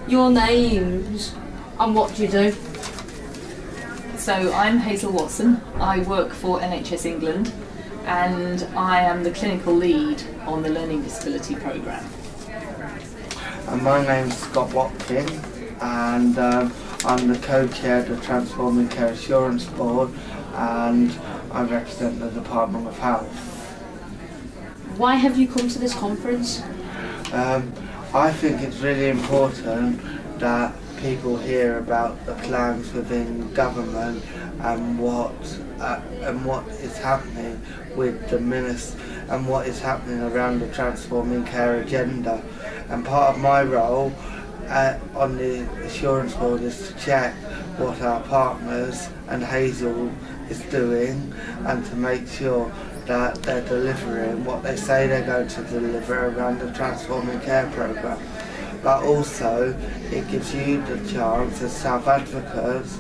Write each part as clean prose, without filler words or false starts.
your names and what do you do? So I'm Hazel Watson. I work for NHS England and I am the clinical lead on the Learning Disability Programme. And my name's Scott Watkin, and I'm the co-chair of the Transforming Care Assurance Board, and I represent the Department of Health. Why have you come to this conference? I think it's really important that people hear about the plans within government and what is happening with the minister and what is happening around the Transforming Care agenda. And part of my role on the Assurance Board is to check what our partners and Hazel is doing and to make sure that they're delivering what they say they're going to deliver around the Transforming Care programme. But also it gives you the chance as self-advocates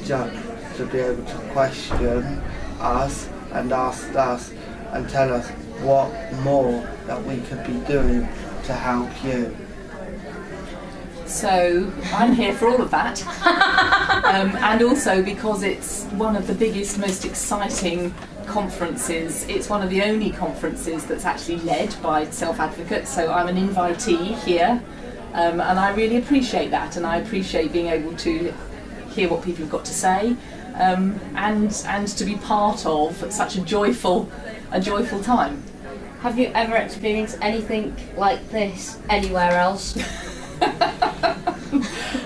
to be able to question us and ask us and tell us what more that we could be doing to help you. So I'm here for all of that, and also because it's one of the biggest, most exciting conferences. It's one of the only conferences that's actually led by self-advocates, so I'm an invitee here, and I really appreciate that, and I appreciate being able to hear what people have got to say, and to be part of such a joyful time. Have you ever experienced anything like this anywhere else?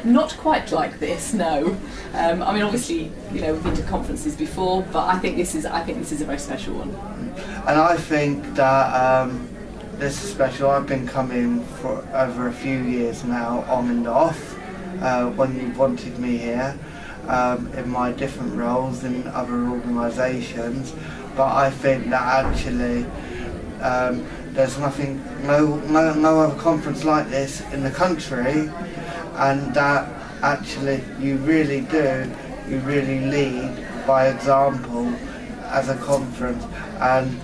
Not quite like this, no. I mean, obviously, you know, we've been to conferences before, but I think this is a very special one. And I think that this is special. I've been coming for over a few years now, on and off, when you wanted me here, in my different roles in other organisations. But I think that actually there's no other conference like this in the country, and that actually you really lead by example as a conference, and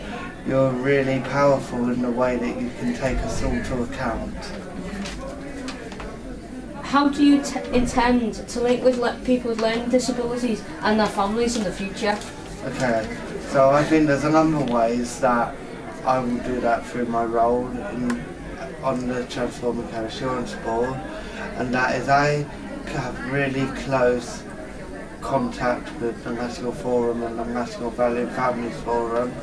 you're really powerful in the way that you can take us all to account. How do you intend to link with people with learning disabilities and their families in the future? Okay, so I think there's a number of ways that I will do that through my role on the Transforming Care Assurance Board, and that is I have really close contact with the National Forum and the National Valley and Families Forum,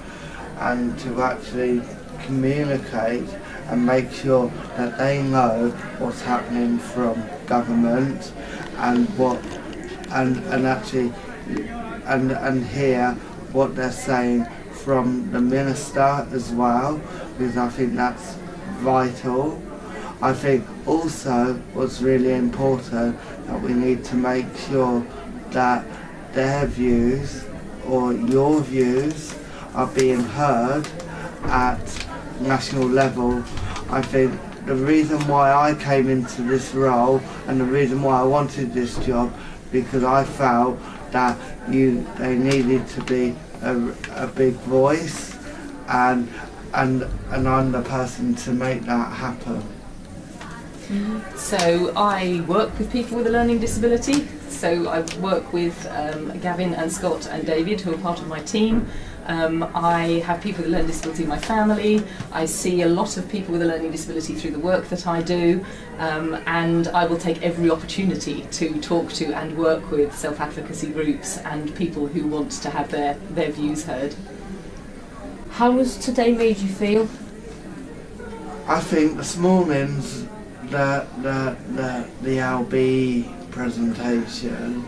and to actually communicate and make sure that they know what's happening from government and hear what they're saying from the minister as well, because I think that's vital. I think also what's really important that we need to make sure that their views or your views are being heard at national level. I think the reason why I came into this role and the reason why I wanted this job, because I felt that they needed to be a big voice, and I'm the person to make that happen. So I work with people with a learning disability. So I work with Gavin and Scott and David, who are part of my team. I have people with a learning disability in my family. I see a lot of people with a learning disability through the work that I do, and I will take every opportunity to talk to and work with self-advocacy groups and people who want to have their views heard. How has today made you feel? I think this morning's the LB presentation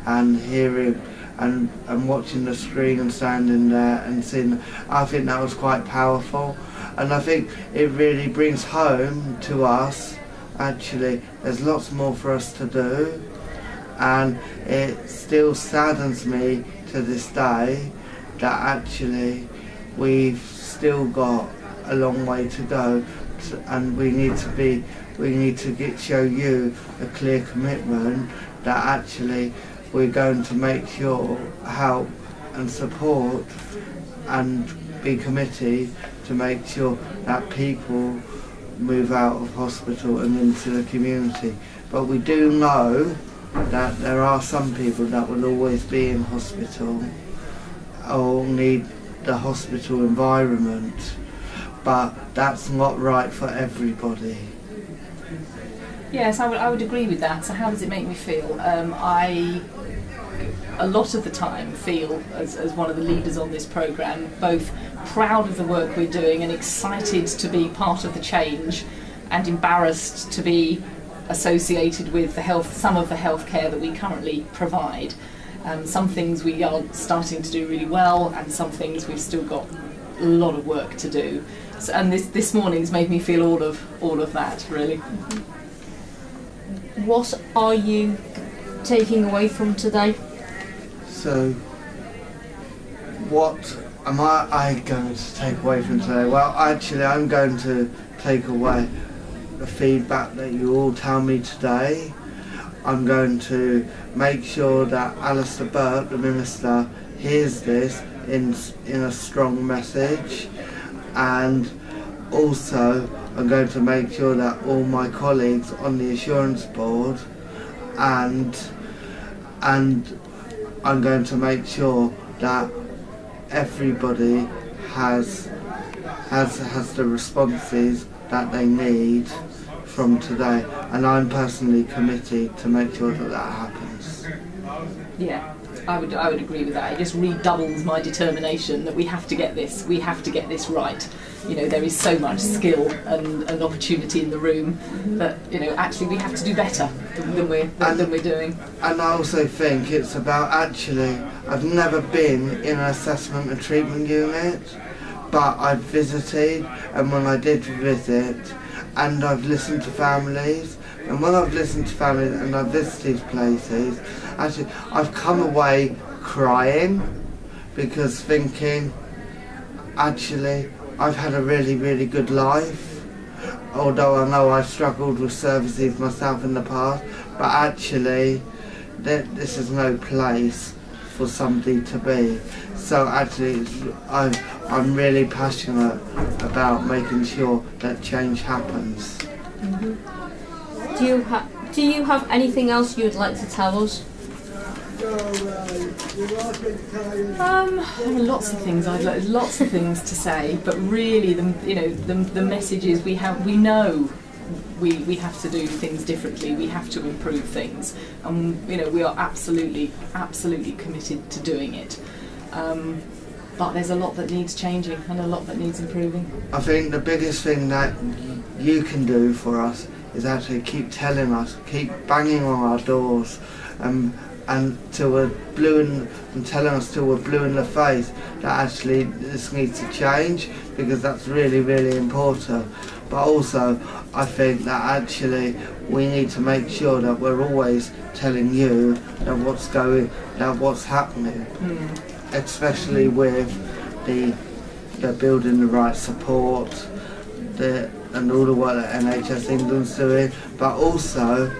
and hearing and watching the screen and standing there and seeing, I think that was quite powerful, and I think it really brings home to us actually there's lots more for us to do, and it still saddens me to this day that actually we've still got a long way to go, and we need to show you a clear commitment that actually we're going to make sure, help and support and be committed to make sure that people move out of hospital and into the community. But we do know that there are some people that will always be in hospital or need the hospital environment, but that's not right for everybody. Yes, I would agree with that. So how does it make me feel? I, a lot of the time, feel, as one of the leaders on this programme, both proud of the work we're doing and excited to be part of the change, and embarrassed to be associated with some of the healthcare that we currently provide. Some things we are starting to do really well, and some things we've still got a lot of work to do. So, and this morning's made me feel all of that, really. What are you taking away from today? So, what am I going to take away from today? Well, actually, I'm going to take away the feedback that you all tell me today. I'm going to make sure that Alistair Burke, the Minister, hears this in a strong message, and also I'm going to make sure that all my colleagues on the Assurance Board and I'm going to make sure that everybody has the responses that they need from today, and I'm personally committed to make sure that that happens. Yeah, I would agree with that. It just redoubles my determination that we have to get this right. You know, there is so much skill and opportunity in the room that, you know, actually we have to do better than we're doing. And I also think it's about, actually, I've never been in an assessment and treatment unit, but I've visited, and when I did visit, and I've listened to families, and when I've listened to families and I've visited places, actually I've come away crying, because thinking, actually I've had a really, really good life, although I know I've struggled with services myself in the past, but actually this is no place for somebody to be. So actually I'm really passionate about making sure that change happens. Mm-hmm. Do you have anything else you would like to tell us? There are lots of things lots of things to say, but really the message is we know we have to do things differently, we have to improve things, and we are absolutely committed to doing it. But there's a lot that needs changing and a lot that needs improving. I think the biggest thing that you can do for us is actually keep telling us, keep banging on our doors, until we're blue and telling us till we're blue in the face that actually this needs to change, because that's really, really important. But also I think that actually we need to make sure that we're always telling you that what's happening, especially with the building the right support, and all the work that NHS England's doing, but also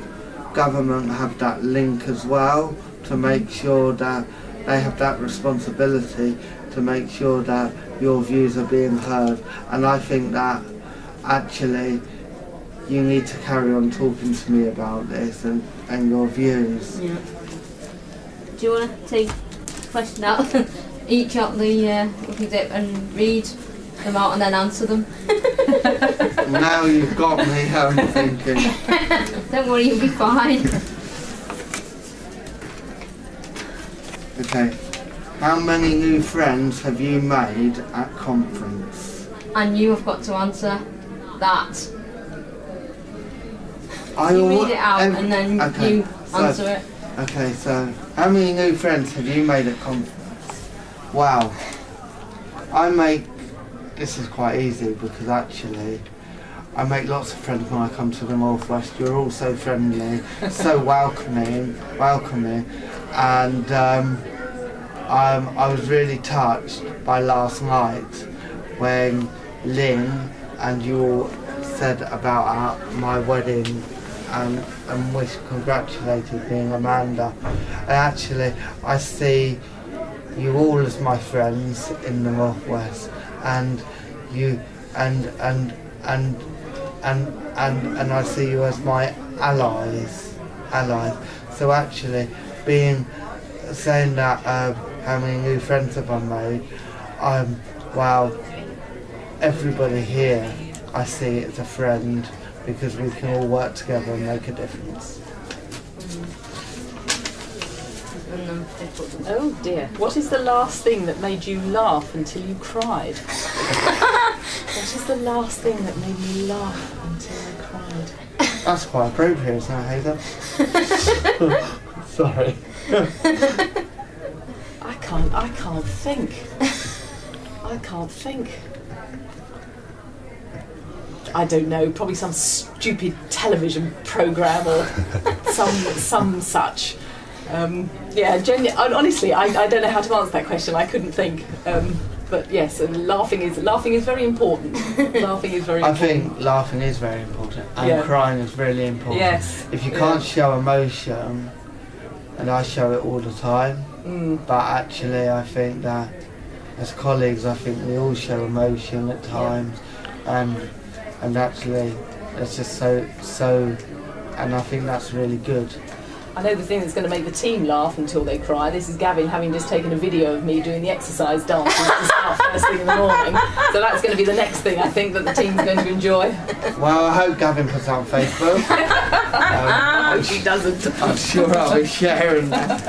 government have that link as well to make sure that they have that responsibility to make sure that your views are being heard. And I think that actually you need to carry on talking to me about this and your views. Yeah. Do you want to take a question out, each out the cookie dip and read them out and then answer them? Now you've got me, I'm thinking. Don't worry, you'll be fine. Okay. How many new friends have you made at conference? And you have got to answer that. You read it out and then you answer it. Okay, so how many new friends have you made at conference? Wow. This is quite easy, because actually I make lots of friends when I come to the Northwest. You're all so friendly, so welcoming, and I was really touched by last night when Lynn and you all said about my wedding and congratulated me and Amanda. And actually I see you all as my friends in the Northwest, and you and and I see you as my allies. So actually, saying that how many new friends have I made? Wow, everybody here I see as a friend because we can all work together and make a difference. Oh dear. What is the last thing that made you laugh until you cried? What is the last thing that made me laugh until I cried? That's quite appropriate, isn't it, Hazel? Sorry. I can't think. I can't think. I don't know, probably some stupid television programme or some such. Honestly, I don't know how to answer that question. I couldn't think. But yes, laughing is very important. Laughing is very important. I think laughing is very important, and crying is really important. Yes. If you can't show emotion, and I show it all the time, but actually I think that as colleagues, I think we all show emotion at times, and actually it's just so, and I think that's really good. I know the thing that's going to make the team laugh until they cry. This is Gavin having just taken a video of me doing the exercise dances to start first thing in the morning. So that's going to be the next thing I think that the team's going to enjoy. Well, I hope Gavin puts that on Facebook. I hope he doesn't. I'm sure I'll be sharing that.